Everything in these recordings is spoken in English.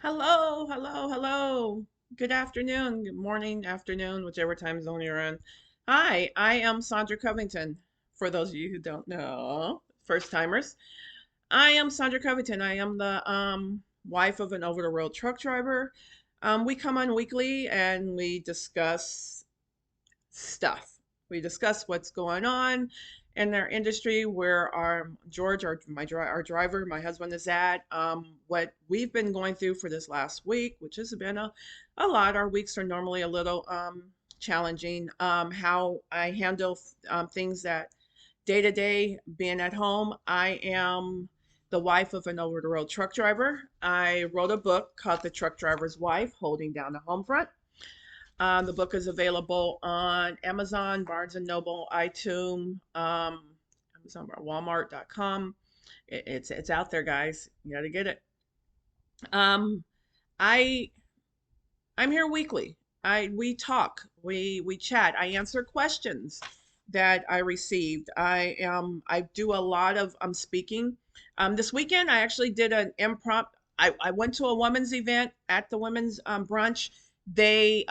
Hello, hello, hello. Good afternoon, good morning, afternoon, whichever time zone you're in. Hi, I am Sandra Covington. For those of you who don't know, first timers, I am Sandra Covington. I am the wife of an over the road truck driver. We come on weekly and we discuss stuff. We discuss what's going on in our industry, where our George, our driver, my husband is at, what we've been going through for this last week, which has been a lot. Our weeks are normally a little challenging. How I handle things that day to day, being at home. I am the wife of an over the road truck driver. I wrote a book called The Truck Driver's Wife, Holding Down the Home Front. The book is available on Amazon, Barnes and Noble, iTunes, Amazon, Walmart.com. It's out there, guys. You got to get it. Um, I I'm here weekly. We talk, we chat. I answer questions that I received. I do a lot of speaking. This weekend I actually did an impromptu. I went to a women's event at the women's brunch. They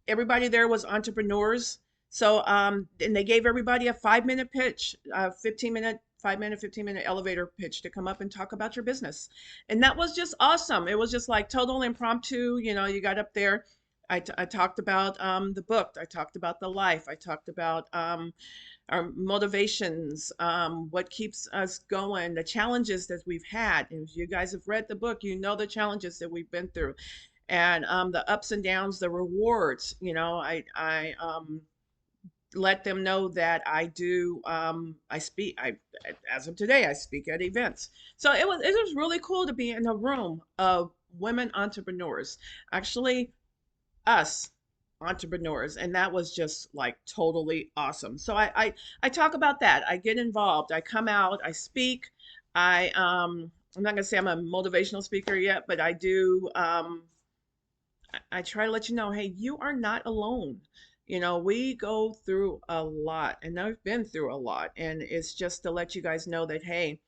everybody there was entrepreneurs. So and they gave everybody a 5 minute pitch, 15 minute, 5 minute, 15 minute elevator pitch to come up and talk about your business. And that was just awesome. It was just like total impromptu. You got up there. I talked about the book. I talked about the life. I talked about our motivations, what keeps us going, the challenges that we've had. And if you guys have read the book, you know the challenges that we've been through, and the ups and downs, the rewards. I let them know that I speak. I As of today, I speak at events. So it was really cool to be in a room of women entrepreneurs, actually us entrepreneurs, and that was just like totally awesome. So I talk about that. I get involved. I come out. I speak. I'm not gonna say I'm a motivational speaker yet, but I do. I try to let you know, hey, you are not alone. We go through a lot, and I've been through a lot, and it's just to let you guys know that, hey,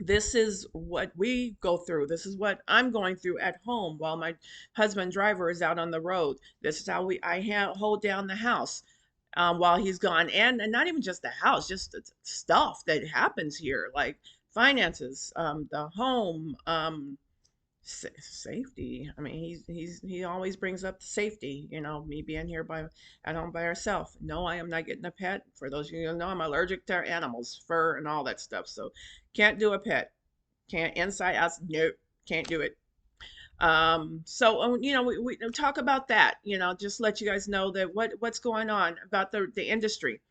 this is what we go through. This is what I'm going through at home while my husband driver is out on the road. This is how hold down the house while he's gone, and not even just the house, just the stuff that happens here, like finances, the home, safety. I mean, he always brings up safety. Me being here at home by ourselves. No, I am not getting a pet. For those of you who know, I'm allergic to animals, fur, and all that stuff. So can't do a pet. Can't inside out. Nope, can't do it. We talk about that. Just let you guys know that what's going on about the industry.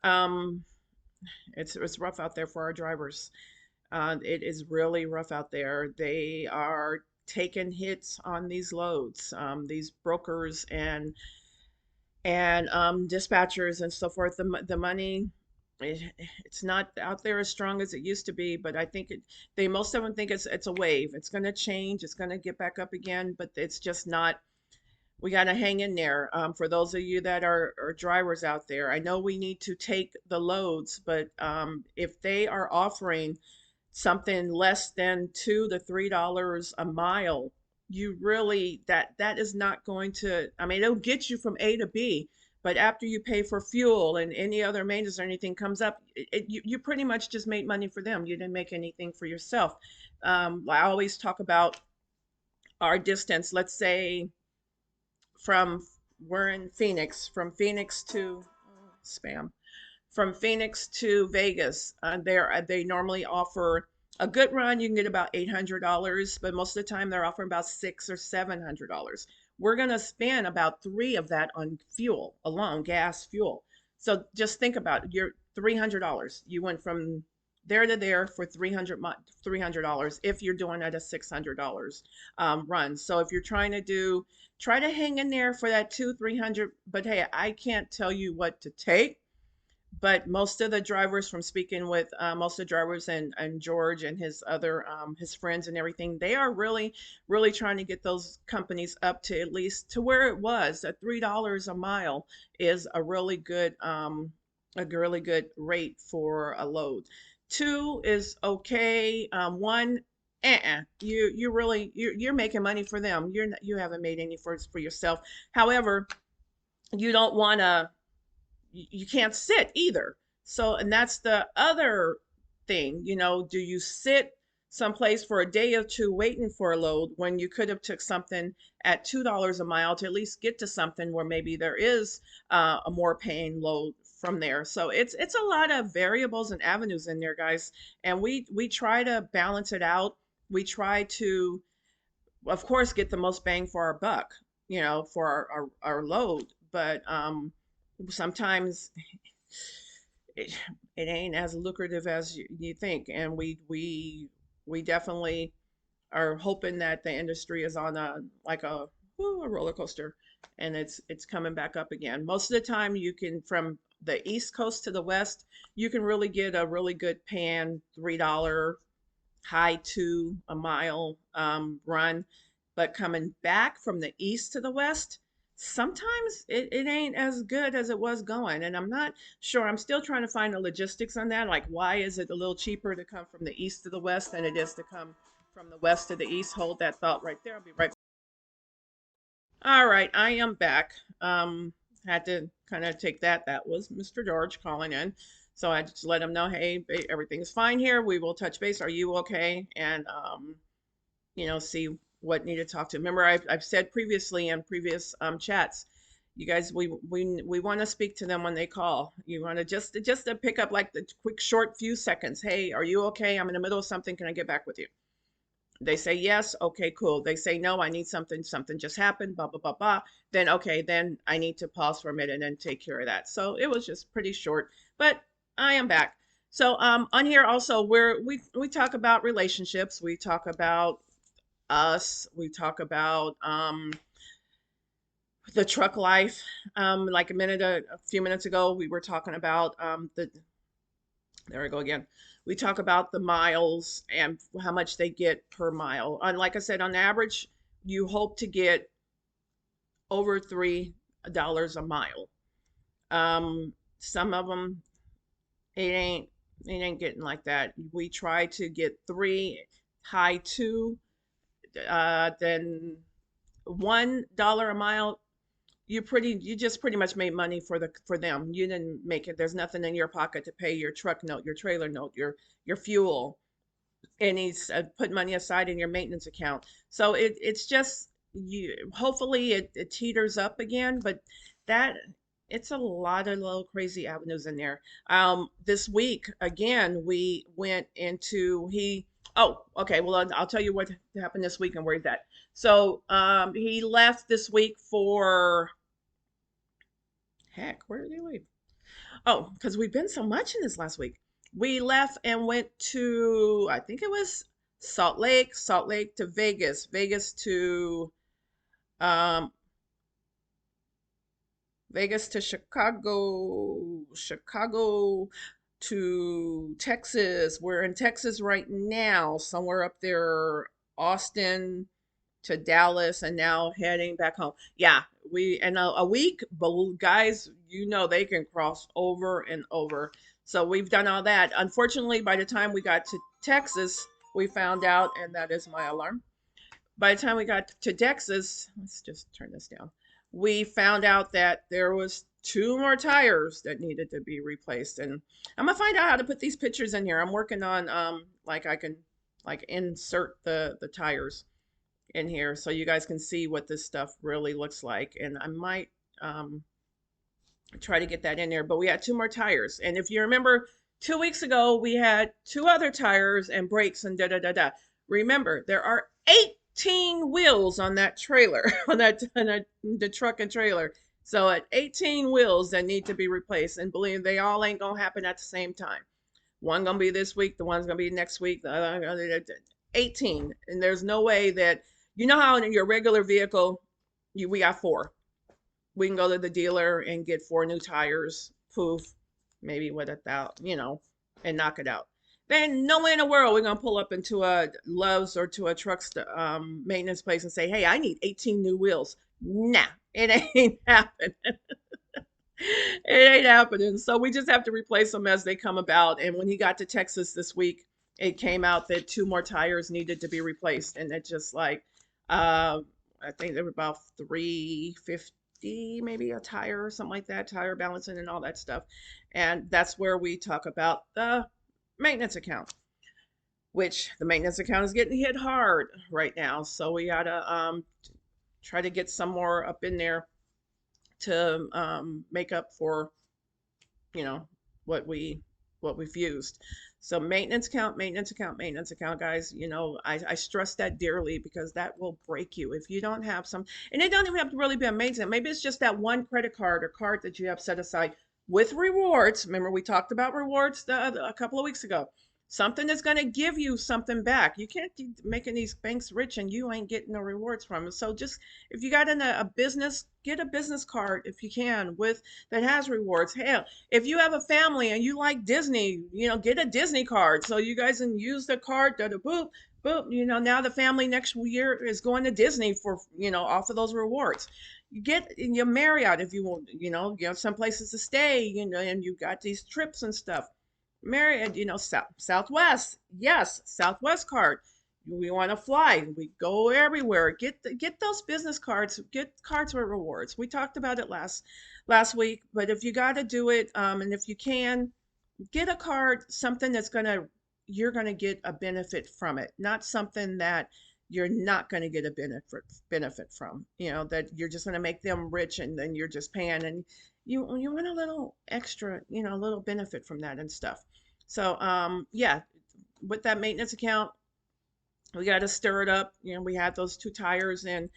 Um, it's rough out there for our drivers. It is really rough out there. They are taking hits on these loads. These brokers and dispatchers and so forth. The money, it's not out there as strong as it used to be. But I think they most of them think it's a wave. It's going to change. It's going to get back up again. But it's just not. We got to hang in there. For those of you that are drivers out there, I know we need to take the loads, but if they are offering something less than $2 to $3 a mile, you really that is not going to. I mean, it'll get you from A to B, but after you pay for fuel and any other maintenance or anything comes up, you pretty much just made money for them. You didn't make anything for yourself. I always talk about our distance. Let's say from we're in Phoenix, from Phoenix to spam from Phoenix to Vegas. They normally offer a good run. You can get about $800, but most of the time they're offering about $600 or $700. We're gonna spend about three of that on fuel alone, gas fuel. So just think about it. You're $300. You went from there to there for $300 if you're doing at a $600 run. So if you're trying to try to hang in there for that 200-300. But hey, I can't tell you what to take, but most of the drivers, from speaking with most of the drivers and George and his other his friends and everything, they are really trying to get those companies up to at least to where it was at $3 a mile is a really good rate for a load. Two is okay. One, You really you're making money for them. You haven't made any for yourself. However, you don't want to, you can't sit either. So, and that's the other thing, do you sit someplace for a day or two waiting for a load when you could have took something at $2 a mile to at least get to something where maybe there is a more paying load from there. So it's a lot of variables and avenues in there, guys. And we try to balance it out. We try to, of course, get the most bang for our buck, for our load. But sometimes it, it ain't as lucrative as you think. And we definitely are hoping that the industry is on a like a roller coaster, and it's coming back up again. Most of the time, you can, from the East Coast to the West, you can really get a really good pan $3 high to a mile run. But coming back from the east to the west, sometimes it ain't as good as it was going. And I'm not sure. I'm still trying to find the logistics on that. Like, why is it a little cheaper to come from the east to the west than it is to come from the west to the east? Hold that thought right there. I'll be right. All right, I am back. Had to kind of take that. That was Mr. George calling in. So I just let him know, hey, everything's fine here. We will touch base. Are you okay? And see what needed to talk to. Remember, I've said previously in previous chats, you guys, we want to speak to them when they call. You want to just to pick up like the quick, short few seconds. Hey, are you okay? I'm in the middle of something. Can I get back with you? They say yes, okay, cool. They say no, I need something just happened, blah, blah, blah, blah. Then, okay, then I need to pause for a minute and take care of that. So it was just pretty short, but I am back. So on here also, we talk about relationships, we talk about us, we talk about the truck life. Like a few minutes ago, we were talking about there we go again. We talk about the miles and how much they get per mile. And like I said, on average, you hope to get over $3 a mile. Some of them, it ain't getting like that. We try to get three, high two, then $1 a mile. You just pretty much made money for them. You didn't make it. There's nothing in your pocket to pay your truck note, your trailer note, your fuel, and he's put money aside in your maintenance account. So it's just, you, hopefully it teeters up again, but that, it's a lot of little crazy avenues in there. This week again, we went into he. Oh, okay. Well, I'll tell you what happened this week and where he's at. So he left this week for, heck, where did he leave? Oh, because we've been so much in this last week. We left and went to, I think it was Salt Lake to Vegas, um, Vegas to Chicago, Chicago to Texas. We're in Texas right now, somewhere up there, Austin to Dallas, and now heading back home. Yeah, we and a week, but guys, they can cross over and over. So we've done all that. Unfortunately, by the time we got to Texas, we found out, and that is my alarm. By the time we got to Texas, let's just turn this down. We found out that there was two more tires that needed to be replaced, and I'm gonna find out how to put these pictures in here. I'm working on like I can like insert the tires in here so you guys can see what this stuff really looks like. And I might try to get that in there. But we had two more tires. And if you remember, 2 weeks ago, we had two other tires and brakes and da da da da. Remember, there are 18 wheels on that trailer, the truck and trailer. So at 18 wheels that need to be replaced. And believe they all ain't going to happen at the same time. One going to be this week, the one's going to be next week, the other 18. And there's no way that, how in your regular vehicle, we got four. We can go to the dealer and get four new tires, poof, maybe with and knock it out. Then no way in the world we're gonna pull up into a Love's or to a truck maintenance place and say, "Hey, I need 18 new wheels." Nah, it ain't happening. It ain't happening. So we just have to replace them as they come about. And when he got to Texas this week it came out that two more tires needed to be replaced, and it just like, uh, I think they were about 350 maybe a tire or something like that, tire balancing and all that stuff. And that's where we talk about the maintenance account, which the maintenance account is getting hit hard right now. So we gotta try to get some more up in there to make up for, you know, what we've used. So maintenance account, maintenance account, maintenance account, guys. I stress that dearly because that will break you if you don't have some. And it don't even have to really be a maintenance. Maybe it's just that one credit card or card that you have set aside with rewards. Remember we talked about rewards a couple of weeks ago. Something that's going to give you something back. You can't be making these banks rich and you ain't getting no rewards from it. So just if you got in a business, get a business card if you can with that has rewards. Hell, if you have a family and you like Disney, get a Disney card so you guys can use the card. Da da boop boop. Now the family next year is going to Disney for off of those rewards. You get in your Marriott if you want. You have some places to stay. And you got these trips and stuff. Marriott, Southwest, yes, Southwest card. We want to fly. We go everywhere. Get those business cards. Get cards with rewards. We talked about it last week, but if you got to do it, and if you can, get a card, something that's you're gonna get a benefit from it, not something that you're not gonna get a benefit from. That you're just gonna make them rich and then you're just paying, and you want a little extra, a little benefit from that and stuff. So yeah, with that maintenance account, we got to stir it up. We had those two tires in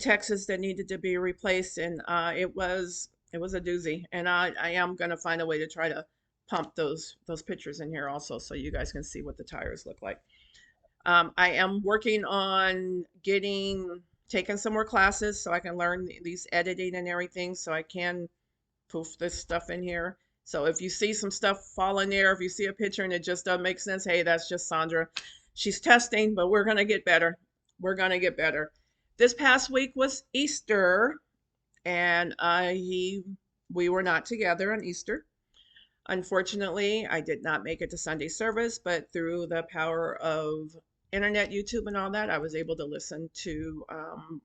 Texas that needed to be replaced, and it was a doozy. And I am gonna find a way to try to pump those pictures in here also, so you guys can see what the tires look like. I am working on taking some more classes so I can learn these editing and everything, so I can poof this stuff in here. So if you see some stuff fall in there, if you see a picture and it just doesn't make sense, hey, that's just Sandra. She's testing, but we're gonna get better. We're gonna get better. This past week was Easter, and we were not together on Easter. Unfortunately, I did not make it to Sunday service, but through the power of internet, YouTube, and all that, I was able to listen to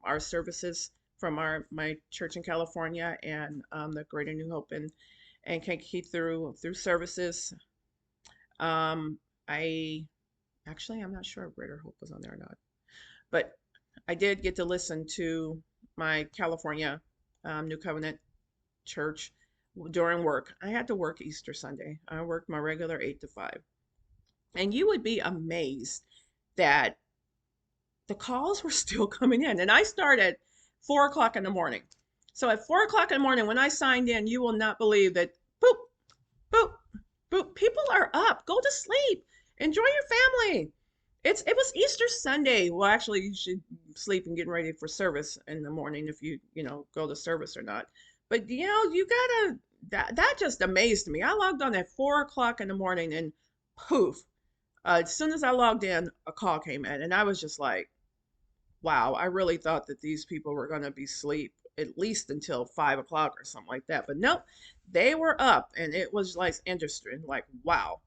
our services from my church in California and the Greater New Hope and Kankakee through services. I actually I'm not sure if Greater Hope was on there or not, but I did get to listen to my California New Covenant church during work. I had to work Easter Sunday. I worked my regular 8 to 5. And you would be amazed that the calls were still coming in. And I started 4 o'clock in the morning. So at 4 o'clock in the morning, when I signed in, you will not believe that boop, boop, boop. People are up. Go to sleep. Enjoy your family. It was Easter Sunday. Well, actually, you should sleep and get ready for service in the morning if you go to service or not. But you gotta that just amazed me. I logged on at 4 o'clock in the morning and poof. As soon as I logged in, a call came in, and I was just like, wow, I really thought that these people were gonna be asleep at least until 5 o'clock or something like that. But nope, they were up, and it was like interesting, like wow.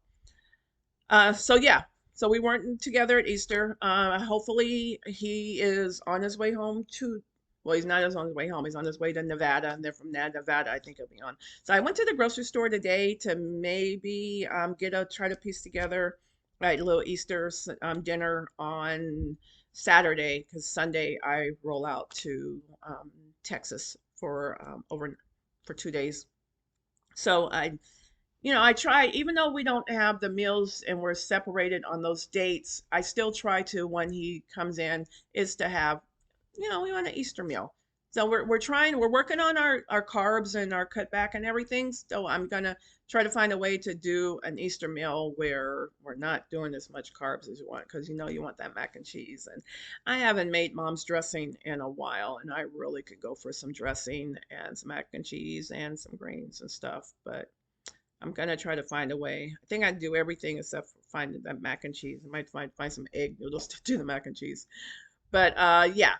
So yeah, so we weren't together at Easter. Hopefully he is on his way home to. Well, he's not on his way home. He's on his way to Nevada, and then from Nevada, I think he'll be on. So I went to the grocery store today to maybe try to piece together a little Easter dinner on Saturday because Sunday I roll out to Texas for 2 days. So I try, even though we don't have the meals and we're separated on those dates, I still try to, when he comes in, is to have, we want an Easter meal. So we're working on our carbs and our cutback and everything. So I'm gonna try to find a way to do an Easter meal where we're not doing as much carbs as you want, because you want that mac and cheese. And I haven't made mom's dressing in a while, and I really could go for some dressing and some mac and cheese and some greens and stuff, but I'm gonna try to find a way. I think I do everything except for finding that mac and cheese. I might find some egg noodles to do the mac and cheese. But yeah.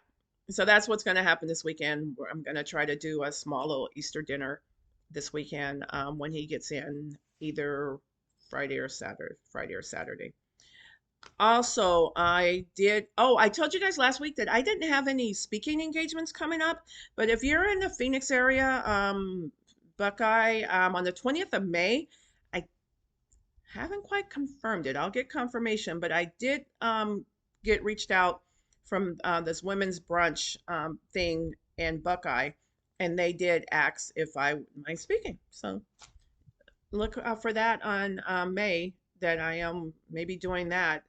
So that's what's gonna happen this weekend. I'm gonna try to do a small little Easter dinner this weekend when he gets in, either Friday or Saturday. Also, I told you guys last week that I didn't have any speaking engagements coming up, but if you're in the Phoenix area, Buckeye, on the 20th of May, I haven't quite confirmed it. I'll get confirmation, but I did get reached out from this women's brunch thing in Buckeye, and they did ask if I mind speaking. So look for that on May that I am maybe doing that.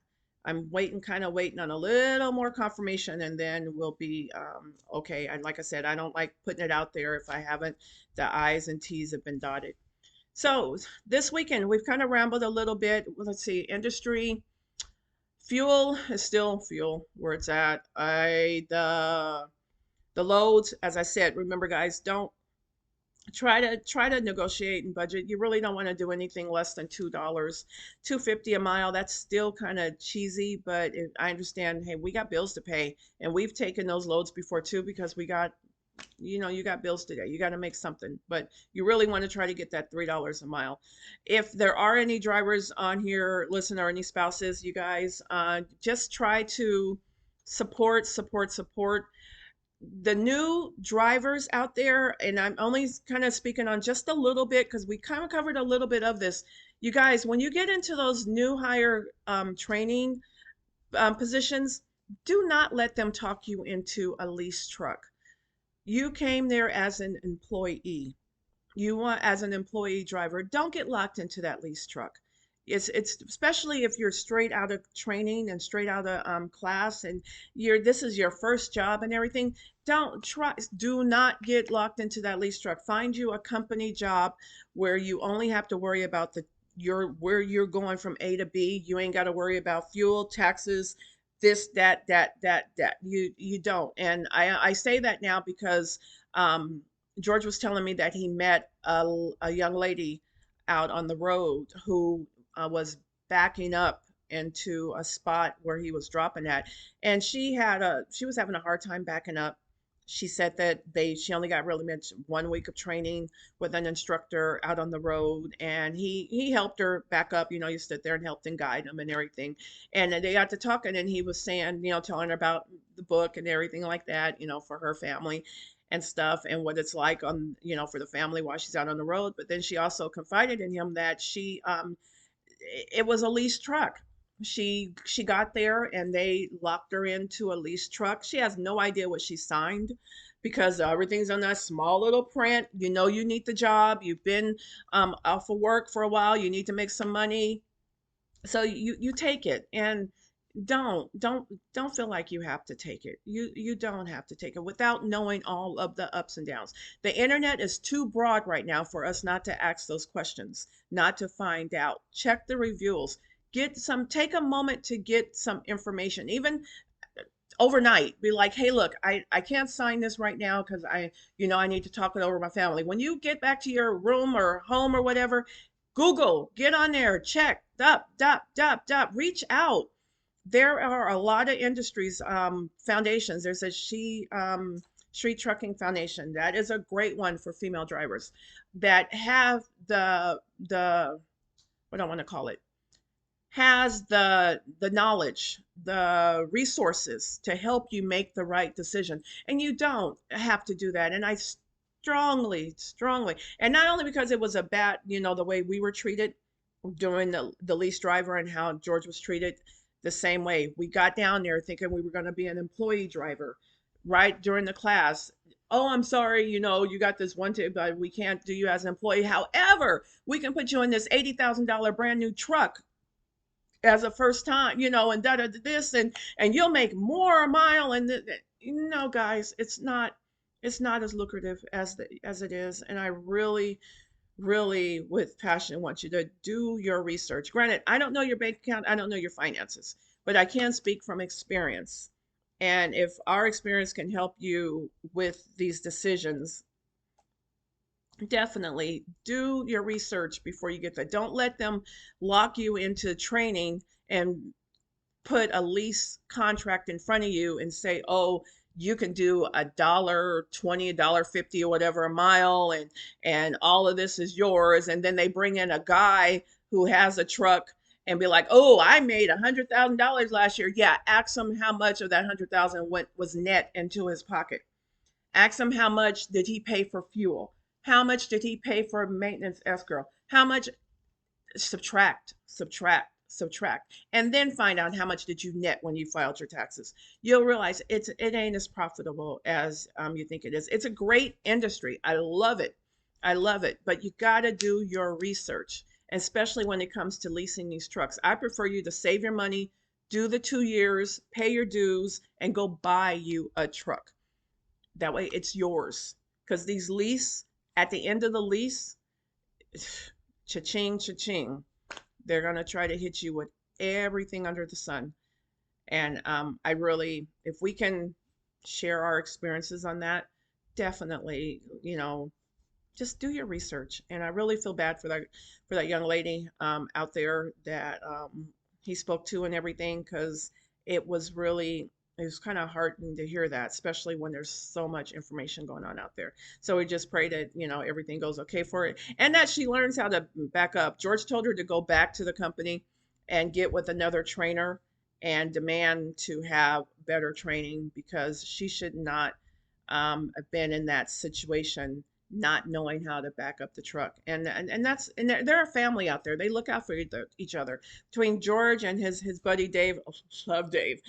I'm waiting, kind of waiting on a little more confirmation, and then we'll be okay. And like I said, I don't like putting it out there if I haven't, the I's and T's have been dotted. So this weekend, we've kind of rambled a little bit. Well, let's see, industry. Fuel is still fuel where it's at. The loads, as I said, remember guys, don't try to negotiate and budget. You really don't want to do anything less than $2, 250 a mile. That's still kind of cheesy, but I understand, hey, we got bills to pay, and we've taken those loads before too because we got, you got bills today. You got to make something, but you really want to try to get that $3 a mile. If there are any drivers on here, listen, or any spouses, you guys, just try to support the new drivers out there. And I'm only kind of speaking on just a little bit because we kind of covered a little bit of this. You guys, when you get into those new hire training positions, do not let them talk you into a lease truck. You came there as an employee. You want, as an employee driver, don't get locked into that lease truck. It's especially if you're straight out of training and straight out of class, and this is your first job and everything. Do not get locked into that lease truck. Find you a company job where you only have to worry about where you're going from A to B. You ain't got to worry about fuel, taxes, this, that. You don't. And I say that now because George was telling me that he met a young lady out on the road who was backing up into a spot where he was dropping at, and she was having a hard time backing up. She said that she only got really much 1 week of training with an instructor out on the road, and he helped her back up. You stood there and helped and guide him and everything. And then they got to talking, and he was saying, telling her about the book and everything like that, for her family and stuff, and what it's like on, for the family while she's out on the road. But then she also confided in him that it was a leased truck. She got there and they locked her into a leased truck. She has no idea what she signed because everything's on that small little print. You need the job. You've been off of work for a while. You need to make some money, so you take it. And don't feel like you have to take it. You don't have to take it without knowing all of the ups and downs. The internet is too broad right now for us not to ask those questions, not to find out. Check the reviews. Take a moment to get some information, even overnight. Be like, hey, look, I can't sign this right now because I need to talk it over with my family. When you get back to your room or home or whatever, Google, get on there, check, reach out. There are a lot of industries, foundations. There's a Street Trucking Foundation. That is a great one for female drivers that have the what do I want to call it, has the knowledge, the resources to help you make the right decision. And you don't have to do that. And I strongly, and not only because it was a bad, the way we were treated during the lease driver, and how George was treated the same way. We got down there thinking we were going to be an employee driver right during the class. Oh, I'm sorry, you got this one tip, but we can't do you as an employee. However, we can put you in this $80,000 brand new truck as a first time, and this, and you'll make more a mile. And guys, it's not as lucrative as it is. And I really with passion want you to do your research. Granted, I don't know your bank account, I don't know your finances, but I can speak from experience. And if our experience can help you with these decisions, definitely do your research before you get there. Don't let them lock you into training and put a lease contract in front of you and say, oh, you can do $1.20, $1.50, or whatever a mile, and all of this is yours. And then they bring in a guy who has a truck and be like, oh, I made $100,000 last year. Yeah, ask him how much of that 100,000 went was net into his pocket. Ask him how much did he pay for fuel? How much did he pay for maintenance escrow? How much? Subtract, and then find out how much did you net when you filed your taxes. You'll realize it ain't as profitable as you think it is. It's a great industry. I love it. I love it. But you got to do your research, especially when it comes to leasing these trucks. I prefer you to save your money, do the 2 years, pay your dues, and go buy you a truck. That way it's yours. Because these lease, at the end of the lease, cha-ching, cha-ching, they're going to try to hit you with everything under the sun. And I really, if we can share our experiences on that, definitely, just do your research. And I really feel bad for that young lady out there that he spoke to and everything, because it was really it was kind of heartening to hear that, especially when there's so much information going on out there. So we just pray that everything goes okay for it, and that she learns how to back up. George told her to go back to the company and get with another trainer and demand to have better training, because she should not have been in that situation, not knowing how to back up the truck. And that's, and they're a family out there. They look out for each other. Between George and his buddy Dave, oh, love Dave.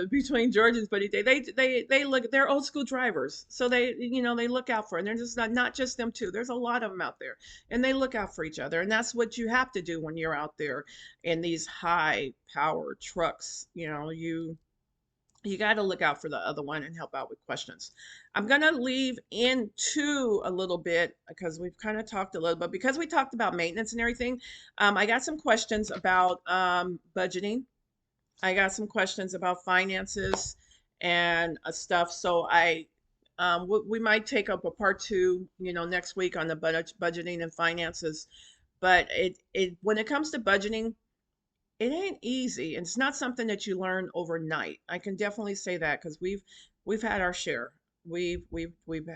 Between George and his buddy Dave, they look, they're old school drivers, so they look out for, and they're just not just them two. There's a lot of them out there, and they look out for each other, and that's what you have to do when you're out there in these high power trucks. You got to look out for the other one and help out with questions. I'm going to leave into a little bit, because we've kind of talked a little bit, because we talked about maintenance and everything. I got some questions about budgeting. I got some questions about finances and stuff. So we might take up a part two, next week on the budgeting and finances. But when it comes to budgeting, it ain't easy. It's not something that you learn overnight. I can definitely say that, because we've had our share. We've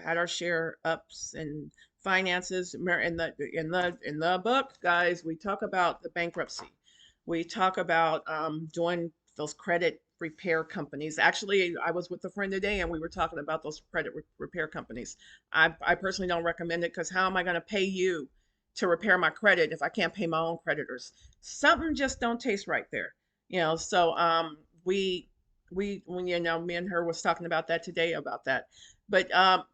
had our share ups and finances. In the book, guys, we talk about the bankruptcy. We talk about doing those credit repair companies. Actually, I was with a friend today, and we were talking about those credit repair companies. I personally don't recommend it, because how am I going to pay you to repair my credit if I can't pay my own creditors? Something just don't taste right there. So when me and her was talking about that today, about that. But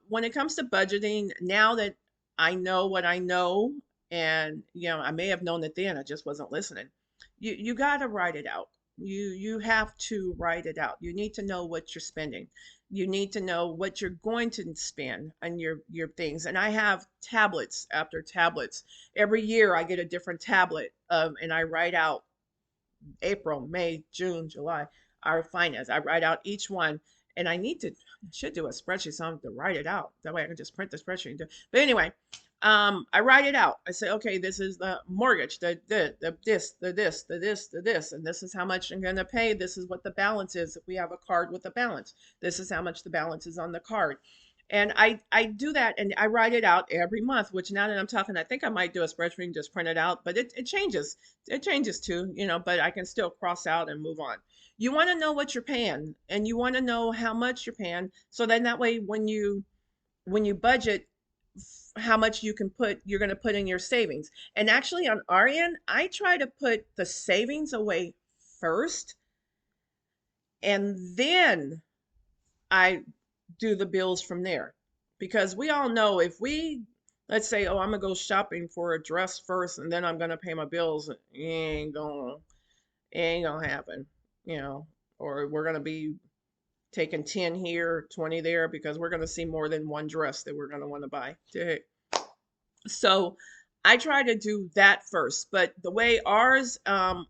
when it comes to budgeting, now that I know what I know, and I may have known it then, I just wasn't listening. You got to write it out. You have to write it out. You need to know what you're spending. You need to know what you're going to spend on your things. And I have tablets after tablets. Every year I get a different tablet, and I write out April, May, June, July, our finance. I write out each one, and should do a spreadsheet, so I don't have to write it out. That way I can just print the spreadsheet. But anyway, I write it out. I say, okay, this is the mortgage, the this, and this is how much I'm going to pay. This is what the balance is. If we have a card with a balance, this is how much the balance is on the card. And I do that, and I write it out every month, which now that I'm talking, I think I might do a spreadsheet and just print it out, but it changes. It changes too, but I can still cross out and move on. You want to know what you're paying, and you want to know how much you're paying. So then that way, when you budget, how much you're going to put in your savings. And actually on our end, I try to put the savings away first, and then I do the bills from there. Because we all know, if let's say, oh, I'm gonna go shopping for a dress first and then I'm gonna pay my bills, it ain't gonna happen, or we're gonna be taking 10 here, 20 there, because we're gonna see more than one dress that we're gonna want to buy. So I try to do that first. But the way ours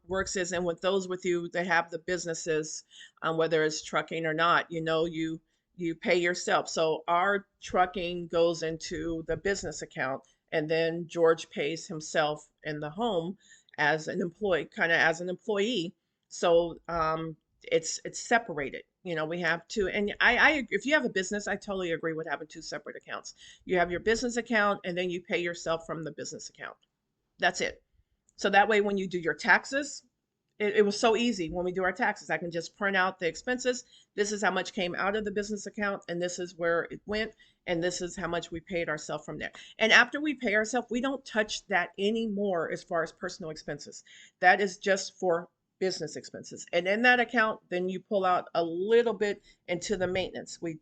works is, and with those with you that have the businesses, whether it's trucking or not, you pay yourself. So our trucking goes into the business account, and then George pays himself in the home as an employee, kind of as an employee. So it's separated. We have two, and I if you have a business, I totally agree with having two separate accounts. You have your business account, and then you pay yourself from the business account. That's it. So that way, when you do your taxes, it was so easy when we do our taxes. I can just print out the expenses. This is how much came out of the business account, and this is where it went, and this is how much we paid ourselves from there. And after we pay ourselves, we don't touch that anymore as far as personal expenses. That is just for business expenses. And in that account, then you pull out a little bit into the maintenance. I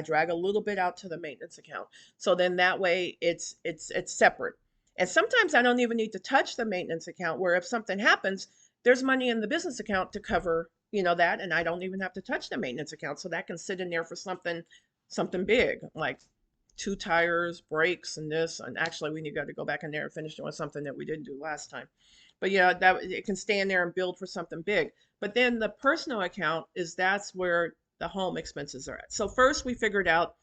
drag a little bit out to the maintenance account. So then that way it's separate. And sometimes I don't even need to touch the maintenance account, where if something happens, there's money in the business account to cover, that, and I don't even have to touch the maintenance account. So that can sit in there for something big, like two tires, brakes, and this. And actually, we need to go back in there and finish doing something that we didn't do last time. But yeah, that it can stay in there and build for something big. But then the personal account that's where the home expenses are at. So first we figured out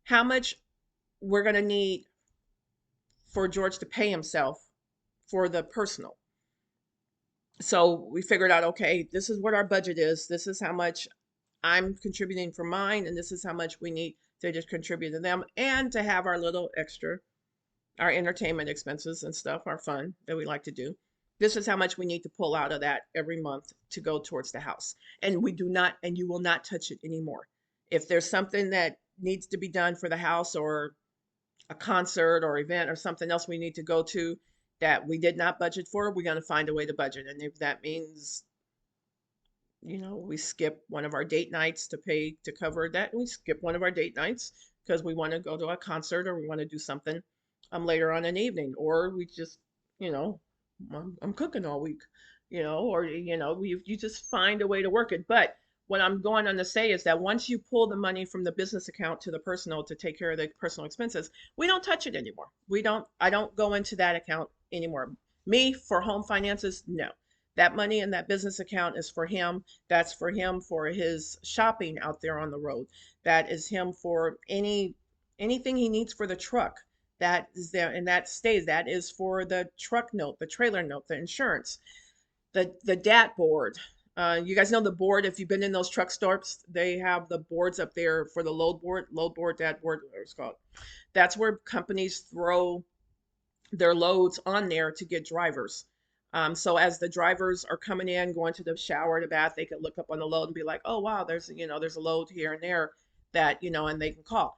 how much we're going to need for George to pay himself for the personal. So we figured out, okay, this is what our budget is. This is how much I'm contributing for mine, and this is how much we need to just contribute to them, and to have our little extra, our entertainment expenses and stuff, our fun that we like to do. This is how much we need to pull out of that every month to go towards the house. And we do not, and you will not touch it anymore. If there's something that needs to be done for the house, or a concert or event or something else we need to go to that we did not budget for, we're going to find a way to budget. And if that means, we skip one of our date nights to pay to cover that, we skip one of our date nights because we want to go to a concert, or we want to do something later on in the evening, or we just, you know, I'm cooking all week, or you just find a way to work it. But what I'm going on to say is that once you pull the money from the business account to the personal to take care of the personal expenses, we don't touch it anymore. I don't go into that account anymore. Me, for home finances, no. That money in that business account is for him. That's for him for his shopping out there on the road. That is him for anything he needs for the truck. That is there, and that stays. That is for the truck note, the trailer note, the insurance, the DAT board. You guys know the board. If you've been in those truck stops, they have the boards up there for the load board, DAT board, whatever it's called. That's where companies throw their loads on there to get drivers. So as the drivers are coming in, going to the shower, the bath, they can look up on the load and be like, oh wow, there's a load here and there that, and they can call.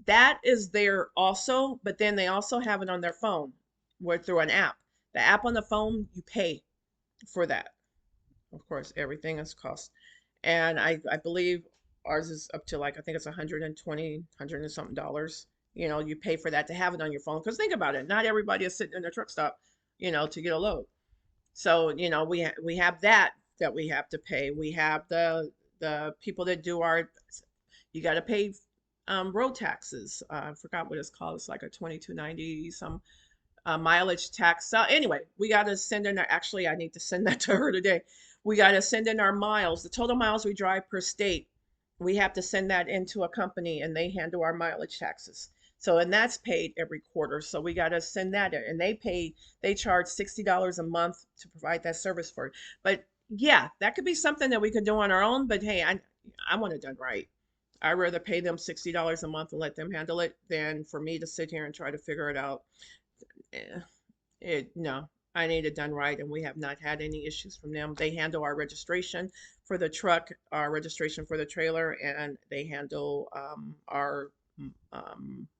That is there also, but then they also have it on their phone, through an app. The app on the phone, you pay for that. Of course, everything is cost. And I believe ours is up to, like, I think it's 120, 100 and something dollars. You pay for that to have it on your phone. Because think about it, not everybody is sitting in a truck stop, to get a load. So, we have that we have to pay. We have the people that do you got to pay road taxes. I forgot what it's called. It's like a 22.90 some mileage tax. So anyway, we got to send in actually, I need to send that to her today. We got to send in our miles, the total miles we drive per state. We have to send that into a company, and they handle our mileage taxes. So, and that's paid every quarter. So we got to send that in, and they charge $60 a month to provide that service for it. But yeah, that could be something that we could do on our own. But hey, I want it done right. I'd rather pay them $60 a month and let them handle it than for me to sit here and try to figure it out. No, I need it done right, and we have not had any issues from them. They handle our registration for the truck, our registration for the trailer, and they handle our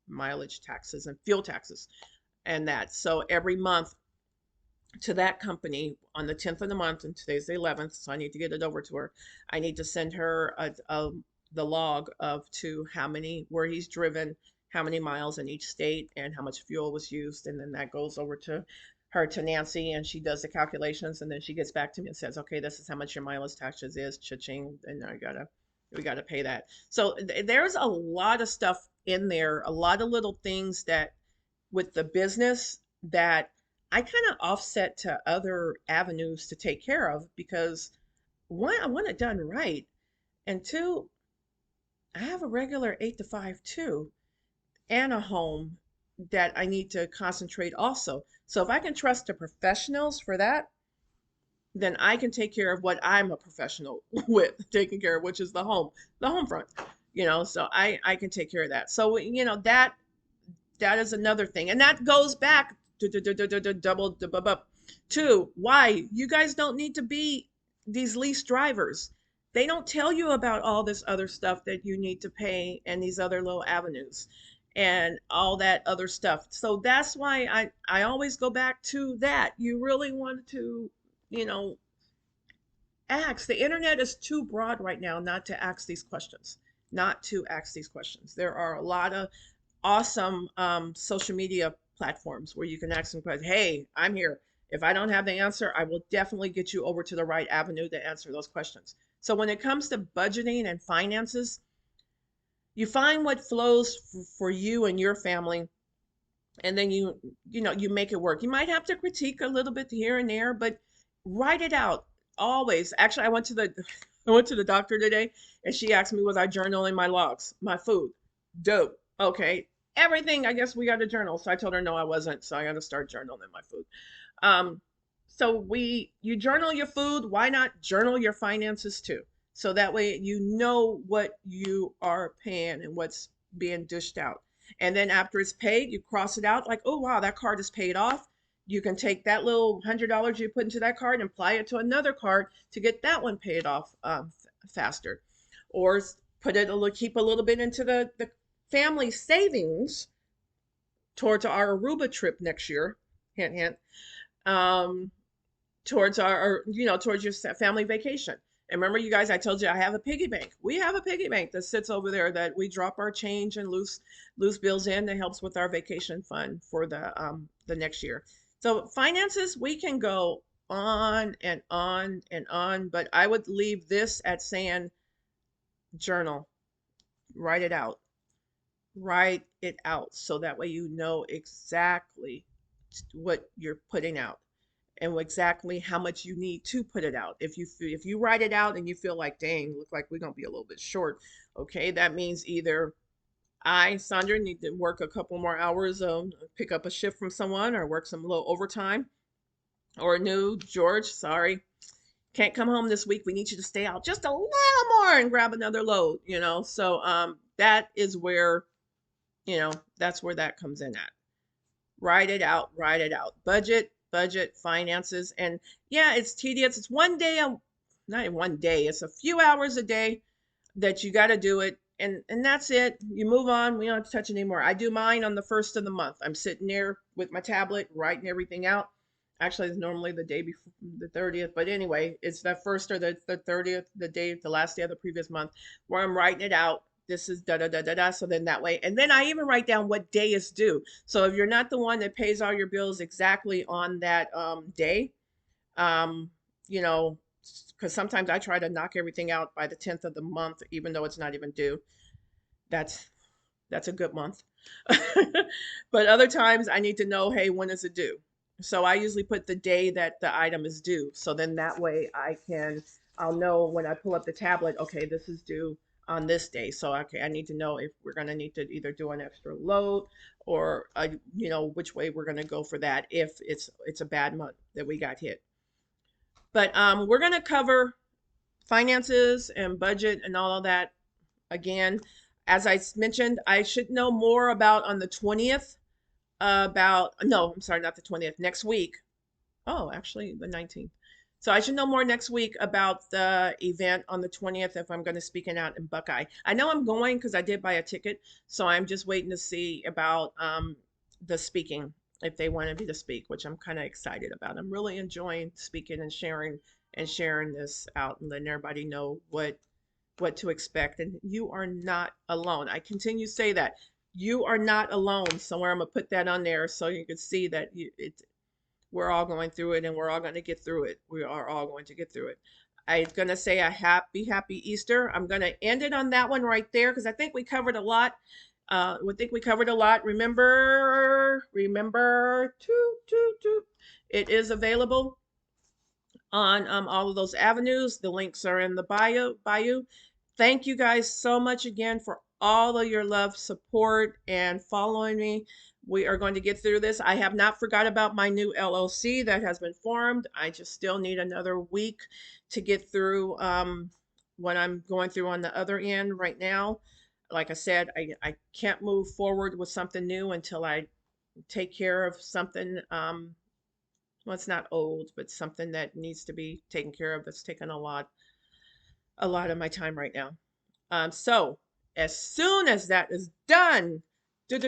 mileage taxes and fuel taxes and that. So every month to that company on the 10th of the month, and today's the 11th, so I need to get it over to her. I need to send her the log to where he's driven, how many miles in each state, and how much fuel was used. And then that goes over to Nancy, and she does the calculations, and then she gets back to me and says, okay, this is how much your mileage taxes is, cha-ching, and we gotta pay that. So there's a lot of stuff in there, a lot of little things that with the business that I kind of offset to other avenues to take care of, because one, I want it done right, and two, I have a regular 8 to 5 too, and a home that I need to concentrate also. So if I can trust the professionals for that, then I can take care of what I'm a professional with taking care of, which is the home front. So I can take care of that. So that is another thing, and that goes back to double. Two, why? You guys don't need to be these lease drivers. They don't tell you about all this other stuff that you need to pay and these other little avenues and all that other stuff. So that's why I always go back to that. You really want to, you know, ask. The internet is too broad right now not to ask these questions. Not to ask these questions. There are a lot of awesome social media platforms where you can ask them questions. Hey, I'm here. If I don't have the answer, I will definitely get you over to the right avenue to answer those questions. So when it comes to budgeting and finances, you find what flows for you and your family, and then you make it work. You might have to critique a little bit here and there, but write it out always. Actually, I went to the I went to the doctor today, and she asked me was I journaling my logs, my food. Dope. Okay, everything. I guess we got a journal. So I told her no, I wasn't. So I got to start journaling my food. Um, so you journal your food. Why not journal your finances too? So that way you know what you are paying and what's being dished out. And then after it's paid, you cross it out like, oh wow, that card is paid off. You can take that little $100 you put into that card and apply it to another card to get that one paid off faster, or put it a little, keep a little bit into the family savings towards our Aruba trip next year. Hint, hint. Um, Towards towards your family vacation. And remember, you guys, I told you I have a piggy bank. We have a piggy bank that sits over there that we drop our change and loose bills in that helps with our vacation fund for the next year. So finances, we can go on and on and on, but I would leave this at saying journal, write it out, write it out, so that way you know exactly what you're putting out and exactly how much you need to put it out. If you write it out and you feel like, dang, look like we're gonna be a little bit short, okay, that means either I, Sandra, need to work a couple more hours, pick up a shift from someone, or work some little overtime, or no, George, sorry, can't come home this week. We need you to stay out just a little more and grab another load. So that is where that's where that comes in at. Write it out, write it out. Budget, finances. And yeah, it's tedious. It's one day, not even one day, it's a few hours a day that you got to do it. And that's it. You move on. We don't have to touch it anymore. I do mine on the first of the month. I'm sitting there with my tablet, writing everything out. Actually, it's normally the day before the 30th. But anyway, it's the first or the 30th, the last day of the previous month, where I'm writing it out. This is da da da da da. So then that way, and then I even write down what day is due. So if you're not the one that pays all your bills exactly on that day, um, you know, because sometimes I try to knock everything out by the 10th of the month, even though it's not even due. That's that's a good month. But other times I need to know, hey, when is it due? So I usually put the day that the item is due. So then that way I'll know when I pull up the tablet, okay, this is due on this day. So, okay, I need to know if we're going to need to either do an extra load or, which way we're going to go for that if it's a bad month that we got hit. But we're going to cover finances and budget and all of that again. As I mentioned, I should know more about on the 20th about, no, I'm sorry, not the 20th, next week. Oh, actually, the 19th. So I should know more next week about the event on the 20th if I'm going to speak it out in Buckeye. I know I'm going because I did buy a ticket, so I'm just waiting to see about the speaking, if they wanted me to speak, which I'm kind of excited about. I'm really enjoying speaking and sharing this out and letting everybody know what to expect. And you are not alone. I continue to say that. You are not alone. Somewhere I'm gonna put that on there so you can see that we're all going through it and we're all going to get through it. We are all going to get through it. I'm going to say a happy Easter. I'm going to end it on that one right there because I think we covered a lot. Remember, it is available on all of those avenues. The links are in the bio. Thank you guys so much again for all of your love, support, and following me. We are going to get through this. I have not forgot about my new LLC that has been formed. I just still need another week to get through what I'm going through on the other end right now. Like I said, I can't move forward with something new until I take care of something well, it's not old, but something that needs to be taken care of that's taken a lot of my time right now. So as soon as that is done, ding,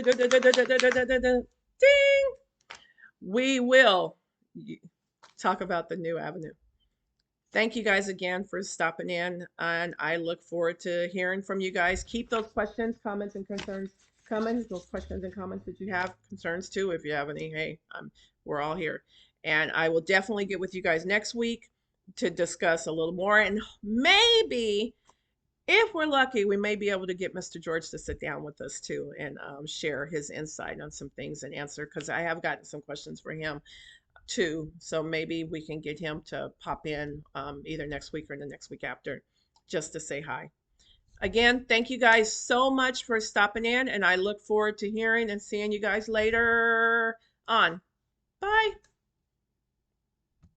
we will talk about the new avenue. Thank you guys again for stopping in, and I look forward to hearing from you guys. Keep those questions, comments, and concerns coming. Those questions and comments that you have, concerns too, if you have any. Hey, we're all here, and I will definitely get with you guys next week to discuss a little more, and maybe if we're lucky, we may be able to get Mr. George to sit down with us too and share his insight on some things and answer, because I have gotten some questions for him too. So maybe we can get him to pop in either next week or the next week after just to say hi. Again, thank you guys so much for stopping in, and I look forward to hearing and seeing you guys later on. Bye.